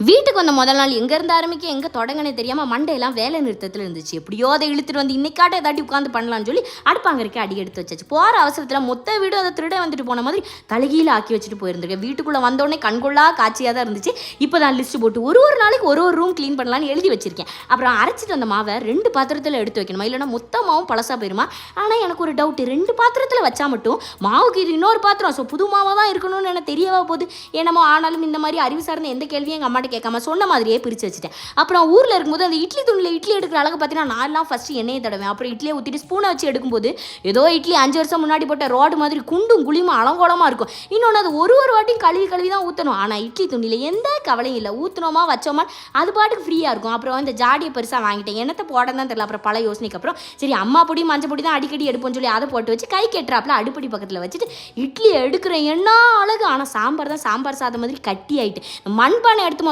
வீட்டுக்கு வந்த முதல் நாள் எங்கேருந்து ஆரம்பிக்க எங்கே தொடங்கனே தெரியாமல் மண்டையெல்லாம் வேலை நிறுத்தத்தில் இருந்துச்சு. எப்படியோ அதை இழுத்துட்டு வந்து இன்னைக்காட்ட ஏதாட்டி உட்காந்து பண்ணலான்னு சொல்லி அடுப்பாங்கரைக்கு அடி எடுத்து வச்சாச்சு. போகிற அவசரத்தில் மொத்த வீடு அதை திருட வந்துட்டு போன மாதிரி தலைகீழ ஆக்கி வச்சுட்டு போயிருந்திருக்கேன். வீட்டுக்குள்ளே வந்தோடனே கண்கொள்ளா காட்சியாக தான் இருந்துச்சு. இப்போ நான் லிஸ்ட்டு போட்டு ஒரு நாளைக்கு ஒரு ரூம் க்ளீன் பண்ணலான்னு எழுதி வச்சிருக்கேன். அப்புறம் அரைச்சிட்டு வந்த மாவை 2 பாத்திரத்தில் எடுத்து வைக்கணுமா, இல்லைனா மொத்தமாகவும் பழசாக போயிருமா? ஆனால் எனக்கு ஒரு டவுட்டு, 2 பாத்திரத்தில் வச்சா மட்டும் மாவுக்கு இது இன்னொரு பாத்திரம், ஸோ புது மாவாக தான் இருக்கணும்னு எனக்கு தெரியவா போகுது. என்னமோ ஆனாலும் இந்த மாதிரி அறிவு சார்ந்த எந்த கேள்வியும் எங்கள் அம்மாட்ட கேட்காம சொன்ன மாதிரியே பிரித்து வச்சுட்டேன். அப்புறம் ஊரில் இருக்கும்போது அந்த இட்லி துணியில் இட்லி எடுக்கிற அழகு பார்த்தீங்கன்னா நான்லாம் ஃபஸ்ட்டு எண்ணெயை தடவேன். அப்புறம் இட்லியை ஊற்றிட்டு ஸ்பூனை வச்சு எடுக்கும்போது ஏதோ இட்லி 5 வருஷம் முன்னாடி போட்ட ரோடு மாதிரி குண்டும் குழியுமா அலங்கோலமாக இருக்கும். இன்னொன்று அது ஒரு வாட்டியும் கழுவி தான் ஊற்றணும். ஆனால் இட்லி துணியில் எந்த கவலையும் இல்லை, ஊற்றினோமா வச்சோமா அது பாட்டுக்கு ஃப்ரீயாக இருக்கும். அப்புறம் இந்த ஜாடியை பெருசாக வாங்கிட்டேன், என்னத்தை போட தான் தெரியல. அப்புறம் பல யோசனைக்கு அப்புறம் சரி அம்மா பொடி மஞ்சள் பொடி தான் அடிக்கடி எடுப்போம்னு சொல்லி அதை போட்டு வச்சு கை கெட்டுறாப்புல அடுப்படி பக்கத்தில் வச்சுட்டு இட்லி எடுக்கிறேன். என்ன அழகு! ஆனால் சாம்பார் தான் சாம்பார் சாதம் மாதிரி கட்டி ஆகிட்டு மண்பானை எடுத்து